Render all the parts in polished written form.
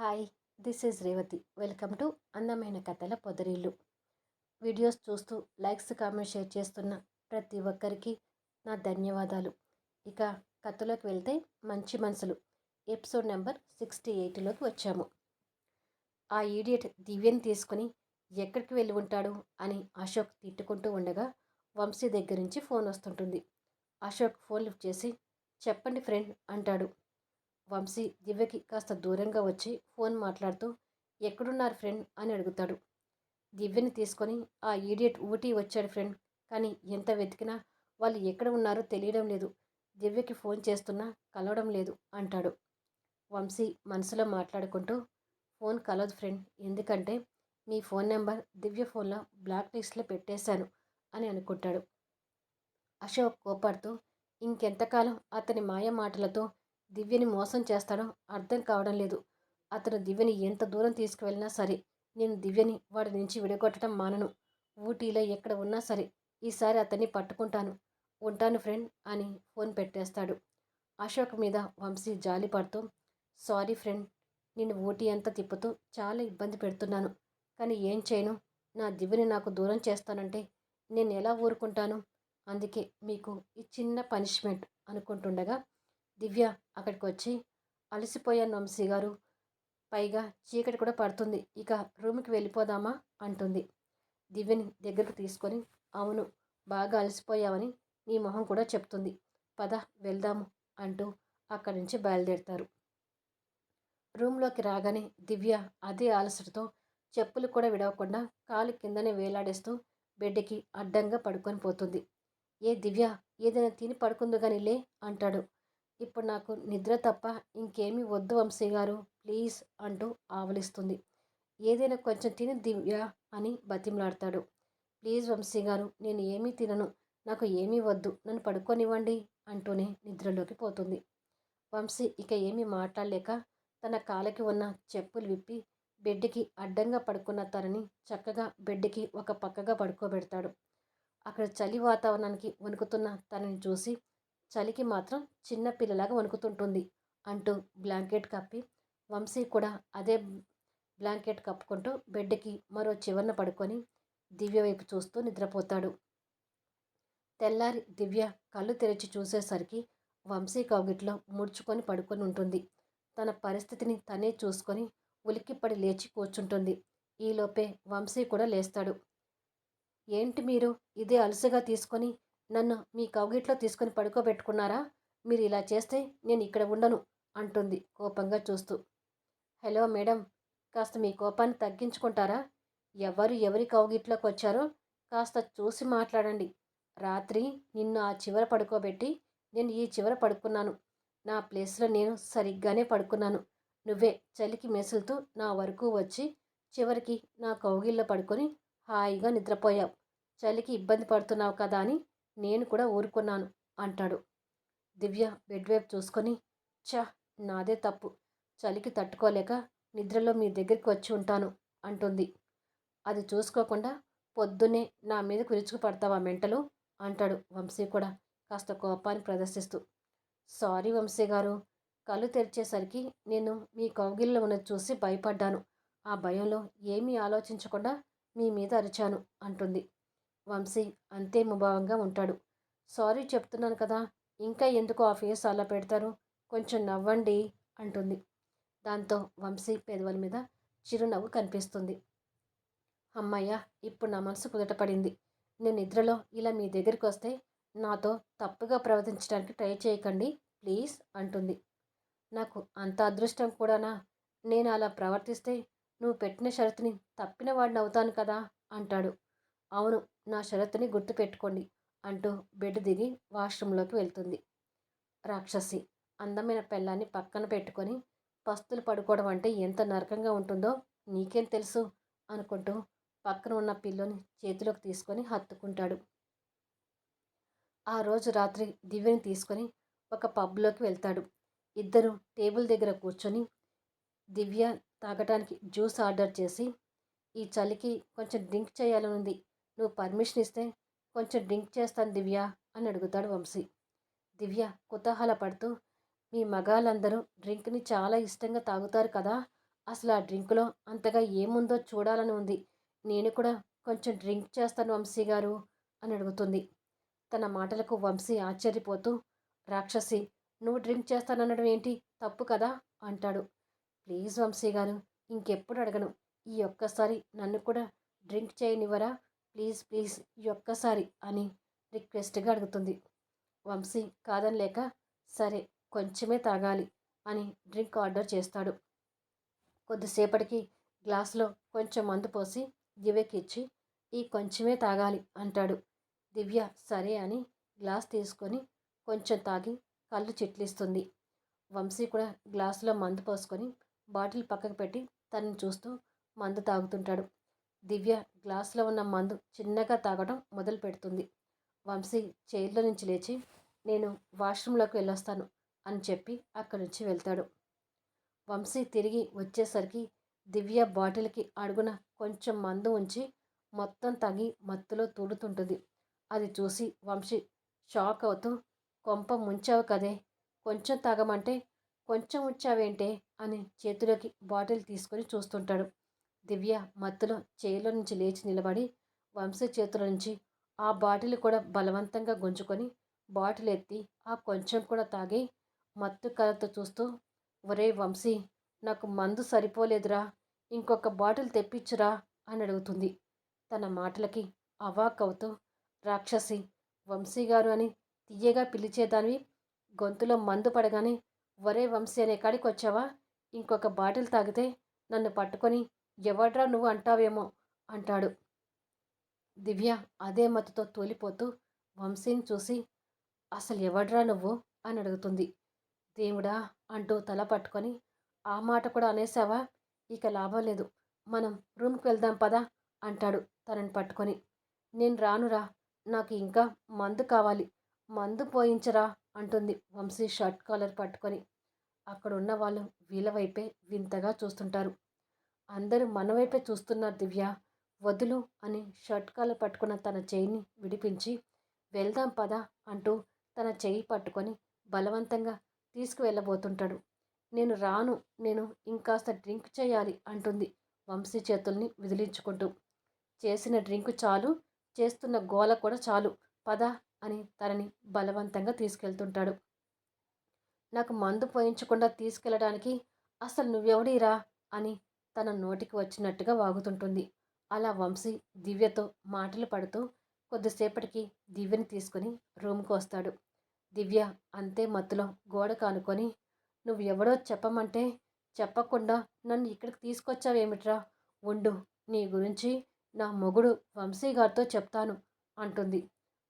Hi, this is Revathi. Welcome to అందమైన కథల పొదరిల్లు. Videos చూస్తూ లైక్స్, కామెంట్స్, షేర్ చేస్తున్న ప్రతి ఒక్కరికి నా ధన్యవాదాలు. ఇక కథలోకి వెళ్తే మంచి మనసులు ఎపిసోడ్ నెంబర్ 68లోకి వచ్చాము. ఆ ఈడియట్ దివ్యని తీసుకుని ఎక్కడికి వెళ్ళి ఉంటాడు అని అశోక్ తిట్టుకుంటూ ఉండగా వంశీ దగ్గర నుంచి ఫోన్ వస్తుంటుంది. అశోక్ ఫోన్ లిఫ్ట్ చేసి చెప్పండి ఫ్రెండ్ అంటాడు. వంశీ దివ్యకి కాస్త దూరంగా వచ్చి ఫోన్ మాట్లాడుతూ ఎక్కడున్నారు ఫ్రెండ్ అని అడుగుతాడు. దివ్యని తీసుకొని ఆ ఈడియట్ ఊటీ వచ్చాడు ఫ్రెండ్, కానీ ఎంత వెతికినా వాళ్ళు ఎక్కడ ఉన్నారో తెలియడం లేదు. దివ్యకి ఫోన్ చేస్తున్నా కలవడం లేదు అంటాడు. వంశీ మనసులో మాట్లాడుకుంటూ ఫోన్ కలవదు ఫ్రెండ్, ఎందుకంటే మీ ఫోన్ నెంబర్ దివ్య ఫోన్లో బ్లాక్ లిస్ట్లో పెట్టేశాను అని అనుకుంటాడు. అశోక్ కోపాడుతూ ఇంకెంతకాలం అతని మాయ మాటలతో దివ్యని మోసం చేస్తాడో అర్థం కావడం లేదు. అతను దివ్యని ఎంత దూరం తీసుకువెళ్ళినా సరే నేను దివ్యని వాడి నుంచి విడగొట్టడం మానను. ఊటీలో ఎక్కడ ఉన్నా సరే ఈసారి అతన్ని పట్టుకుంటాను. ఉంటాను ఫ్రెండ్ అని ఫోన్ పెట్టేస్తాడు. అశోక్ మీద వంశీ జాలి పడుతూ సారీ ఫ్రెండ్, నేను ఊటీ అంతా తిప్పుతూ చాలా ఇబ్బంది పెడుతున్నాను. కానీ ఏం చేయను, నా దివ్యని నాకు దూరం చేస్తానంటే నేను ఎలా ఊరుకుంటాను? అందుకే మీకు ఈ చిన్న పనిష్మెంట్ అనుకుంటుండగా దివ్య అక్కడికి వచ్చి అలసిపోయాను వంశీ గారు, పైగా చీకటి కూడా పడుతుంది, ఇక రూమ్కి వెళ్ళిపోదామా అంటుంది. దివ్యని దగ్గరకు తీసుకొని అవును, బాగా అలసిపోయావని నీ మొహం కూడా చెప్తుంది, పద వెళ్దాము అంటూ అక్కడి నుంచి బయలుదేరుతారు. రూమ్లోకి రాగానే దివ్య అదే అలసటతో చెప్పులు కూడా విడవకుండా కాలు కిందనే వేలాడేస్తూ బెడ్కి అడ్డంగా పడుకొని పోతుంది. ఏ దివ్య, ఏదైనా తిని పడుకుందు కానీ లే అంటాడు. ఇప్పుడు నాకు నిద్ర తప్ప ఇంకేమీ వద్దు వంశీ గారు, ప్లీజ్ అంటూ ఆవలిస్తుంది. ఏదైనా కొంచెం తిని దివ్య అని బతిమలాడతాడు. ప్లీజ్ వంశీ గారు, నేను ఏమీ తినను, నాకు ఏమీ వద్దు, నన్ను పడుకోనివ్వండి అంటూనే నిద్రలోకి పోతుంది. వంశీ ఇక ఏమీ మాట్లాడలేక తన కాళ్ళకి ఉన్న చెప్పులు విప్పి బెడ్కి అడ్డంగా పడుకున్న తనని చక్కగా బెడ్కి ఒక పక్కగా పడుకోబెడతాడు. అక్కడ చలి వాతావరణానికి వణుకుతున్న తనని చూసి చలికి మాత్రం చిన్న పిల్లలాగా వణుకుతుంటుంది అంటూ బ్లాంకెట్ కప్పి వంశీ కూడా అదే బ్లాంకెట్ కప్పుకుంటూ బెడ్కి మరో చివరన పడుకొని దివ్య వైపు చూస్తూ నిద్రపోతాడు. తెల్లారి దివ్య కళ్ళు తెరిచి చూసేసరికి వంశీ కౌగిట్లో ముడుచుకొని పడుకొని ఉంటుంది. తన పరిస్థితిని తనే చూసుకొని ఉలిక్కిపడి లేచి కూర్చుంటుంది. ఈలోపే వంశీ కూడా లేస్తాడు. ఏంటి మీరు ఇదే అలుసుగా తీసుకొని నన్ను మీ కౌగిట్లో తీసుకొని పడుకోబెట్టుకున్నారా? మీరు ఇలా చేస్తే నేను ఇక్కడ ఉండను అంటుంది కోపంగా చూస్తూ. హలో మేడం, కాస్త మీ కోపాన్ని తగ్గించుకుంటారా? ఎవరు ఎవరి కౌగిట్లోకి వచ్చారో కాస్త చూసి మాట్లాడండి. రాత్రి నిన్ను ఆ చివర పడుకోబెట్టి నేను ఈ చివర పడుకున్నాను. నా ప్లేస్లో నేను సరిగ్గానే పడుకున్నాను. నువ్వే చలికి మెసులుతూ నా వరకు వచ్చి చివరికి నా కౌగిల్లో పడుకొని హాయిగా నిద్రపోయావు. చలికి ఇబ్బంది పడుతున్నావు కదా అని నేను కూడా ఊరుకున్నాను అంటాడు. దివ్య బెడ్ వైపు చూసుకొని చా, నాదే తప్పు, చలికి తట్టుకోలేక నిద్రలో మీ దగ్గరికి వచ్చి ఉంటాను అంటుంది. అది చూసుకోకుండా పొద్దున్నే నా మీదకు విరుచుకు పడతావా మెంటలు అంటాడు వంశీ కూడా కాస్త కోపాన్ని ప్రదర్శిస్తూ. సారీ వంశీ గారు, కళ్ళు తెరిచేసరికి నేను మీ కౌగిల్లో ఉన్నది చూసి భయపడ్డాను. ఆ భయంలో ఏమీ ఆలోచించకుండా మీ మీద అరిచాను అంటుంది. వంశీ అంతే ముభావంగా ఉంటాడు. సారీ చెప్తున్నాను కదా, ఇంకా ఎందుకు ఆ ఫేస్ అలా పెడతారు, కొంచెం నవ్వండి అంటుంది. దాంతో వంశీ పెదవుల మీద చిరునవ్వు కనిపిస్తుంది. అమ్మయ్య, ఇప్పుడు నా మనసు కుదుటపడింది. నేను నిద్రలో ఇలా మీ దగ్గరికి వస్తే నాతో తప్పుగా ప్రవర్తించడానికి ట్రై చేయకండి ప్లీజ్ అంటుంది. నాకు అంత అదృష్టం కూడానా? నేను అలా ప్రవర్తిస్తే నువ్వు పెట్టిన షరతుని తప్పిన వాడిని అవుతాను కదా అంటాడు. అవును, నా షరతుని గుర్తుపెట్టుకోండి అంటూ బెడ్ దిగి వాష్రూంలోకి వెళ్తుంది. రాక్షసి అందమైన పెళ్ళాన్ని పక్కన పెట్టుకొని పస్తులు పడుకోవడం అంటే ఎంత నరకంగా ఉంటుందో నీకేం తెలుసు అనుకుంటూ పక్కన ఉన్న పిల్లోని చేతిలోకి తీసుకొని హత్తుకుంటాడు. ఆ రోజు రాత్రి దివ్యని తీసుకొని ఒక పబ్లోకి వెళ్తాడు. ఇద్దరు టేబుల్ దగ్గర కూర్చొని దివ్య తాగటానికి జ్యూస్ ఆర్డర్ చేసి ఈ చలికి కొంచెం డ్రింక్ చేయాలని ఉంది, నువ్వు పర్మిషన్ ఇస్తే కొంచెం డ్రింక్ చేస్తాను దివ్య అని అడుగుతాడు వంశీ. దివ్య కుతూహలపడుతూ మీ మగాళ్ళందరూ డ్రింక్ని చాలా ఇష్టంగా తాగుతారు కదా అసలు ఆ డ్రింక్‌లో అంతగా ఏముందో చూడాలని ఉంది. నేను కూడా కొంచెం డ్రింక్ చేస్తాను వంశీ గారు అని అడుగుతుంది. తన మాటలకు వంశీ ఆశ్చర్యపోతూ, రాక్షసి, నువ్వు డ్రింక్ చేస్తాననడం ఏంటి? తప్పు కదా అంటాడు. ప్లీజ్ వంశీ గారు, ఇంకెప్పుడు అడగను. ఈ ఒక్కసారి నన్ను కూడా డ్రింక్ చేయనివ్వరా? ప్లీజ్ ప్లీజ్ ఈ ఒక్కసారి అని రిక్వెస్ట్గా అడుగుతుంది. వంశీ కాదనలేక, సరే కొంచెమే తాగాలి అని డ్రింక్ ఆర్డర్ చేస్తాడు. కొద్దిసేపటికి గ్లాసులో కొంచెం మందు పోసి దివ్యకి ఇచ్చి, ఈ కొంచెమే తాగాలి అంటాడు. దివ్య సరే అని గ్లాస్ తీసుకొని కొంచెం తాగి కళ్ళు చిట్లిస్తుంది. వంశీ కూడా గ్లాసులో మందు పోసుకొని బాటిల్ పక్కకు పెట్టి తనని చూస్తూ మందు తాగుతుంటాడు. దివ్య గ్లాసులో ఉన్న మందు చిన్నగా తాగడం మొదలు పెడుతుంది. వంశీ చైర్లో నుంచి లేచి, నేను వాష్రూమ్లోకి వెళ్ళొస్తాను అని చెప్పి అక్కడి నుంచి వెళ్తాడు. వంశీ తిరిగి వచ్చేసరికి దివ్య బాటిల్కి అడుగున కొంచెం మందు ఉంచి మొత్తం తాగి మత్తులో తూలుతుంటుంది. అది చూసి వంశీ షాక్ అవుతూ, కొంప ముంచావు కదే, కొంచెం తాగమంటే కొంచెం ఉంచావేంటే అని చేతిలోకి బాటిల్ తీసుకొని చూస్తుంటాడు. దివ్య మత్తులో చైర్లో నుంచి లేచి నిలబడి వంశీ చేతుల నుంచి ఆ బాటిల్ కూడా బలవంతంగా గుంజుకొని బాటిల్ ఎత్తి ఆ కొంచెం కూడా తాగి మత్తు కలతో చూస్తూ, ఒరే వంశీ, నాకు మందు సరిపోలేదురా, ఇంకొక బాటిల్ తెప్పించురా అని అడుగుతుంది. తన మాటలకి అవాక్కవుతూ, రాక్షసి, వంశీ గారు అని తీయగా పిలిచేదానివి గొంతులో మందు పడగానే ఒరే వంశీ అనే కాడికి వచ్చావా? ఇంకొక బాటిల్ తాగితే నన్ను పట్టుకొని ఎవడ్రా నువ్వు అంటావేమో అంటాడు. దివ్య అదే మత్తుతో తూలిపోతూ వంశీని చూసి, అసలు ఎవడ్రా నువ్వు అని అడుగుతుంది. దేవుడా అంటూ తల పట్టుకొని, ఆ మాట కూడా అనేసావా? ఇక లాభం లేదు, మనం రూమ్కి వెళ్దాం పదా అంటాడు తనని పట్టుకొని. నేను రానురా, నాకు ఇంకా మందు కావాలి, మందు పోయించరా అంటుంది వంశీ షర్ట్ కాలర్ పట్టుకొని. అక్కడున్న వాళ్ళు వీళ్ళ వైపే వింతగా చూస్తుంటారు. అందరూ మన వైపే చూస్తున్నారు దివ్య, వదులు అని షర్ట్ కాలర్ పట్టుకున్న తన చెయ్యిని విడిపించి, వెళ్దాం పదా అంటూ తన చెయ్యి పట్టుకొని బలవంతంగా తీసుకువెళ్ళబోతుంటాడు. నేను రాను, నేను ఇంకాస్త డ్రింక్ చేయాలి అంటుంది వంశీ చేతుల్ని విదిలించుకుంటూ. చేసిన డ్రింకు చాలు, చేస్తున్న గోల కూడా చాలు, పద అని తనని బలవంతంగా తీసుకెళ్తుంటాడు. నాకు మందు పోయించకుండా తీసుకెళ్ళడానికి అసలు నువ్వెవడీరా అని తన నోటికి వచ్చినట్టుగా వాగుతుంటుంది. అలా వంశీ దివ్యతో మాటలు పడుతూ కొద్దిసేపటికి దివ్యని తీసుకుని రూమ్కి వస్తాడు. దివ్య అంతే మత్తులో గోడ కానుకొని, నువ్వు ఎవడో చెప్పమంటే చెప్పకుండా నన్ను ఇక్కడికి తీసుకొచ్చావేమిట్రా? ఉండు, నీ గురించి నా మొగుడు వంశీ గారితో చెప్తాను అంటుంది.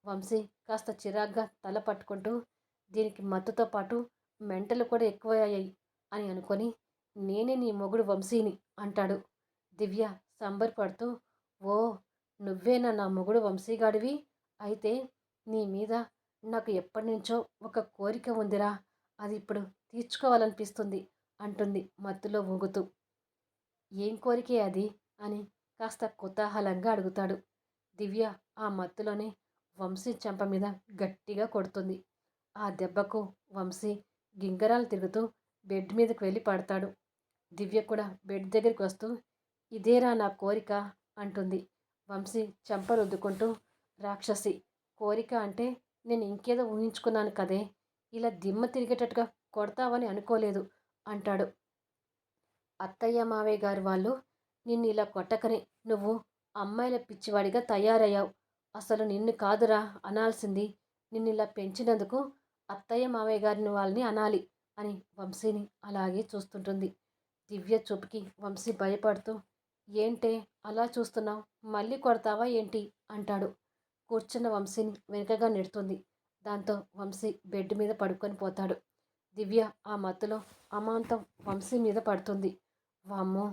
వంశీ కాస్త చిరాగ్గా తల పట్టుకుంటూ, దీనికి మత్తుతో పాటు మెంటలు కూడా ఎక్కువయ్యాయి అని అనుకొని, నేనే నీ మొగుడు వంశీని అంటాడు. దివ్య సంబరపడుతూ, ఓ, నువ్వేనా నా మొగుడు వంశీగాడివి? అయితే నీ మీద నాకు ఎప్పటినుంచో ఒక కోరిక ఉందిరా, అది ఇప్పుడు తీర్చుకోవాలనిపిస్తుంది అంటుంది మత్తులో ఊగుతూ. ఏం కోరికే అది అని కాస్త కుతూహలంగా అడుగుతాడు. దివ్య ఆ మత్తులోనే వంశీ చెంప మీద గట్టిగా కొడుతుంది. ఆ దెబ్బకు వంశీ గింగరాలు తిరుగుతూ బెడ్ మీదకి వెళ్ళి పడతాడు. దివ్య కూడా బెడ్ దగ్గరికి వస్తూ, ఇదేరా నా కోరిక అంటుంది. వంశీ చెంప రుద్దుకుంటూ, రాక్షసి, కోరిక అంటే నేను ఇంకేదో ఊహించుకున్నాను కదే, ఇలా దిమ్మ తిరిగేటట్టుగా కొడతావని అనుకోలేదు అంటాడు. అత్తయ్య మావయ్య గారు వాళ్ళు నిన్ను ఇలా కొట్టకనే నువ్వు అమ్మాయిల పిచ్చివాడిగా తయారయ్యావు. అసలు నిన్ను కాదురా అనాల్సింది, నిన్ను ఇలా పెంచినందుకు అత్తయ్య మావయ్య గారిని వాళ్ళని అనాలి అని వంశీని అలాగే చూస్తుంటుంది. దివ్య చూపుకి వంశీ భయపడుతూ, ఏంటే అలా చూస్తున్నావు, మళ్ళీ కొడతావా ఏంటి అంటాడు. కూర్చున్న వంశీని వెనుకగా నెడుతుంది. దాంతో వంశీ బెడ్ మీద పడుకొని పోతాడు. దివ్య ఆ మత్తులో అమాంతం వంశీ మీద పడుతుంది. వామ్మో,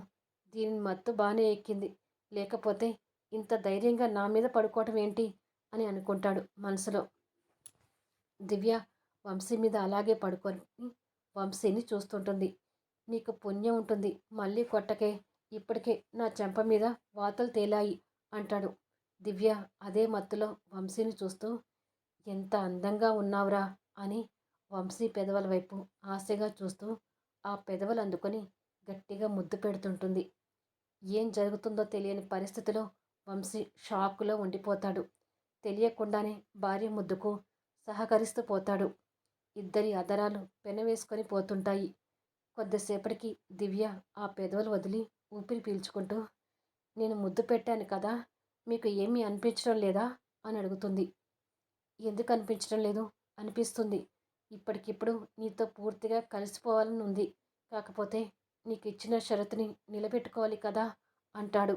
దీని మత్తు బాగానే ఎక్కింది, లేకపోతే ఇంత ధైర్యంగా నా మీద పడుకోవటం ఏంటి అని అనుకుంటాడు మనసులో. దివ్య వంశీ మీద అలాగే పడుకొని వంశీని చూస్తుంటుంది. నీకు పుణ్యం ఉంటుంది, మళ్ళీ కొట్టకే, ఇప్పటికే నా చెంప మీద వాతలు తేలాయి అంటాడు. దివ్య అదే మత్తులో వంశీని చూస్తూ, ఎంత అందంగా ఉన్నావురా అని వంశీ పెదవుల వైపు ఆశగా చూస్తూ ఆ పెదవులు అందుకొని గట్టిగా ముద్దు పెడుతుంటుంది. ఏం జరుగుతుందో తెలియని పరిస్థితిలో వంశీ షాకులో ఉండిపోతాడు. తెలియకుండానే భార్య ముద్దుకు సహకరిస్తూ పోతాడు. ఇద్దరి అదరాలు పెనవేసుకొని పోతుంటాయి. కొద్దిసేపటికి దివ్య ఆ పెదవులు వదిలి ఊపిరి పీల్చుకుంటూ, నేను ముద్దు పెట్టాను కదా, మీకు ఏమీ అనిపించడం లేదా అని అడుగుతుంది. ఎందుకు అనిపించడం లేదు? అనిపిస్తుంది. ఇప్పటికిప్పుడు నీతో పూర్తిగా కలిసిపోవాలని ఉంది. కాకపోతే నీకు ఇచ్చిన షరతుని నిలబెట్టుకోవాలి కదా అంటాడు.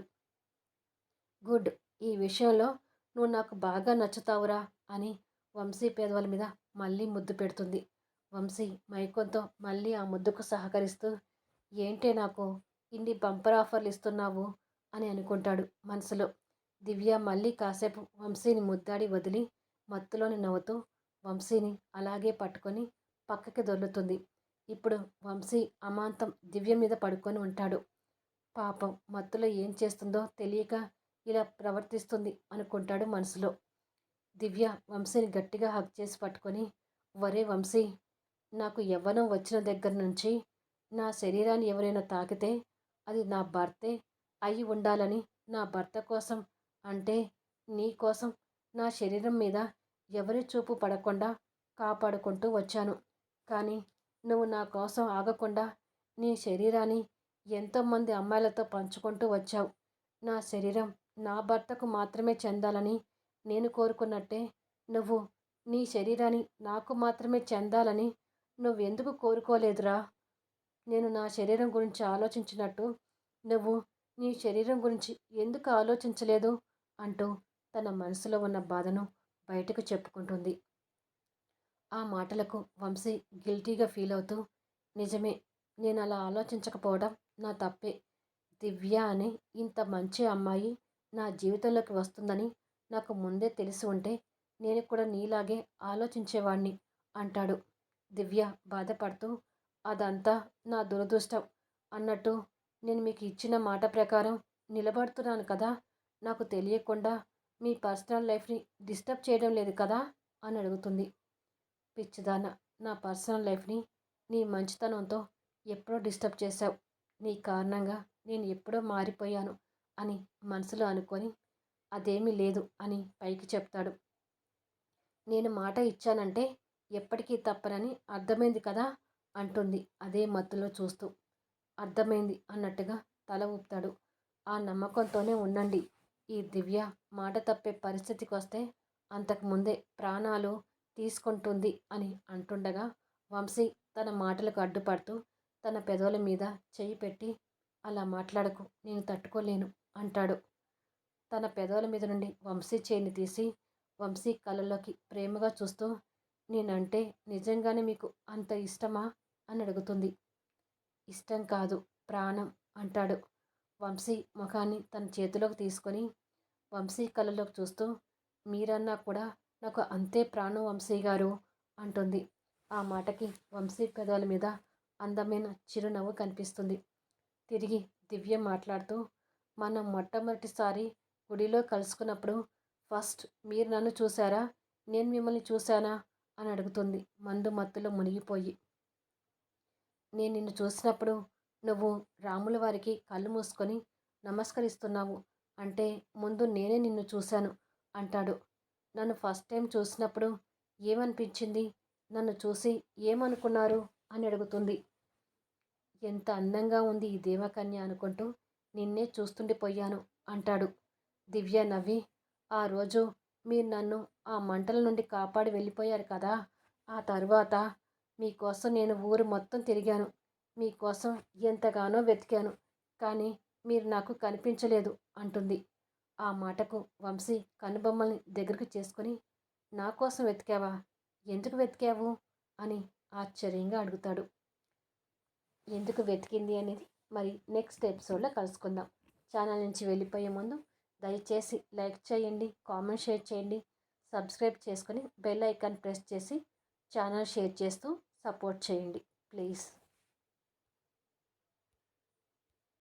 గుడ్. ఈ విషయంలో నువ్వు నాకు బాగా నచ్చుతావురా అని వంశీ పెదవుల మీద మళ్ళీ ముద్దు పెడుతుంది. వంశీ మైకంతో మళ్ళీ ఆ ముద్దుకు సహకరిస్తూ, ఏంటే నాకు ఇన్ని బంపర్ ఆఫర్లు ఇస్తున్నావు అని అనుకుంటాడు మనసులో. దివ్య మళ్ళీ కాసేపు వంశీని ముద్దాడి వదిలి మత్తులోని నవ్వుతూ వంశీని అలాగే పట్టుకొని పక్కకి దొర్లుతుంది. ఇప్పుడు వంశీ అమాంతం దివ్య మీద పడుకొని ఉంటాడు. పాపం మత్తులో ఏం చేస్తుందో తెలియక ఇలా ప్రవర్తిస్తుంది అనుకుంటాడు మనసులో. దివ్య వంశీని గట్టిగా హగ్ చేసి పట్టుకొని, వరే వంశీ, నాకు యవ్వనం వచ్చిన దగ్గర నుంచి నా శరీరాన్ని ఎవరైనా తాకితే అది నా భర్తే అయి ఉండాలని, నా భర్త కోసం అంటే నీ కోసం నా శరీరం మీద ఎవరి చూపు పడకుండా కాపాడుకుంటూ వచ్చాను. కానీ నువ్వు నా కోసం ఆగకుండా నీ శరీరాన్ని ఎంతోమంది అమ్మాయిలతో పంచుకుంటూ వచ్చావు. నా శరీరం నా భర్తకు మాత్రమే చెందాలని నేను కోరుకున్నట్టే నువ్వు నీ శరీరాన్ని నాకు మాత్రమే చెందాలని నువ్వెందుకు కోరుకోలేదురా? నేను నా శరీరం గురించి ఆలోచించినట్టు నువ్వు నీ శరీరం గురించి ఎందుకు ఆలోచించలేదు అంటూ తన మనసులో ఉన్న బాధను బయటకు చెప్పుకుంటుంది. ఆ మాటలకు వంశీ గిల్టీగా ఫీల్ అవుతూ, నిజమే, నేను అలా ఆలోచించకపోవడం నా తప్పే. దివ్య అనే ఇంత మంచి అమ్మాయి నా జీవితంలోకి వస్తుందని నాకు ముందే తెలిసి ఉంటే నేను కూడా నీలాగే ఆలోచించేవాణ్ణి అంటాడు. దివ్య బాధపడుతూ, అదంతా నా దురదృష్టం అన్నట్టు నేను మీకు ఇచ్చిన మాట ప్రకారం నిలబడుతున్నాను కదా, నాకు తెలియకుండా మీ పర్సనల్ లైఫ్ని డిస్టర్బ్ చేయడం లేదు కదా అని అడుగుతుంది. పిచ్చిదాన, నా పర్సనల్ లైఫ్ని నీ మంచితనంతో ఎప్పుడో డిస్టర్బ్ చేశావు. నీ కారణంగా నేను ఎప్పుడో మారిపోయాను అని మనసులో అనుకొని, అదేమీ లేదు అని పైకి చెప్తాడు. నేను మాట ఇచ్చానంటే ఎప్పటికీ తప్పనని అర్థమైంది కదా అంటుంది అదే మత్తులో చూస్తూ. అర్థమైంది అన్నట్టుగా తల ఊపుతాడు. ఆ నమ్మకంతోనే ఉండండి. ఈ దివ్య మాట తప్పే పరిస్థితికి వస్తే అంతకుముందే ప్రాణాలు తీసుకుంటుంది అని అంటుండగా వంశీ తన మాటలకు అడ్డుపడుతూ తన పెదవుల మీద చెయ్యి పెట్టి, అలా మాట్లాడకు, నేను తట్టుకోలేను అంటాడు. తన పెదవుల మీద నుండి వంశీ చేయిని తీసి వంశీ కళ్ళలోకి ప్రేమగా చూస్తూ, నేనంటే నిజంగానే మీకు అంత ఇష్టమా అని అడుగుతుంది. ఇష్టం కాదు, ప్రాణం అంటాడు. వంశీ ముఖాన్ని తన చేతిలోకి తీసుకొని వంశీ కళ్ళలోకి చూస్తూ, మీరన్నా కూడా నాకు అంతే ప్రాణం వంశీ గారు అంటుంది. ఆ మాటకి వంశీ పెదవుల మీద అందమైన చిరునవ్వు కనిపిస్తుంది. తిరిగి దివ్య మాట్లాడుతూ, మనం మొట్టమొదటిసారి గుడిలో కలుసుకున్నప్పుడు ఫస్ట్ మీరు నన్ను చూసారా, నేను మిమ్మల్ని చూశానా అని అడుగుతుంది మందు మత్తులో మునిగిపోయి. నేను నిన్ను చూసినప్పుడు నువ్వు రాముల వారికి కళ్ళు మూసుకొని నమస్కరిస్తున్నావు, అంటే ముందు నేనే నిన్ను చూశాను అంటాడు. నన్ను ఫస్ట్ టైం చూసినప్పుడు ఏమనిపించింది, నన్ను చూసి ఏమనుకున్నారు అని అడుగుతుంది. ఎంత అందంగా ఉంది ఈ దేవకన్య అనుకుంటూ నిన్నే చూస్తుండిపోయాను అంటాడు. దివ్య నవ్వి, ఆ రోజు మీరు నన్ను ఆ మంటల నుండి కాపాడి వెళ్ళిపోయారు కదా, ఆ తర్వాత మీకోసం నేను ఊరు మొత్తం తిరిగాను, మీకోసం ఎంతగానో వెతికాను, కానీ మీరు నాకు కనిపించలేదు అంటుంది. ఆ మాటకు వంశీ కనుబొమ్మల్ని దగ్గరకు చేసుకొని, నా కోసం వెతికావా, ఎందుకు వెతికావు అని ఆశ్చర్యంగా అడుగుతాడు. ఎందుకు వెతికింది అనేది మరి నెక్స్ట్ ఎపిసోడ్లో కలుసుకుందాం. ఛానల్ నుంచి వెళ్ళిపోయే ముందు దయచేసి లైక్ చేయండి, కామెంట్ షేర్ చేయండి, సబ్స్క్రైబ్ చేసుకొని బెల్ ఐకాన్ ప్రెస్ చేసి ఛానల్ షేర్ చేస్తూ సపోర్ట్ చేయండి ప్లీజ్.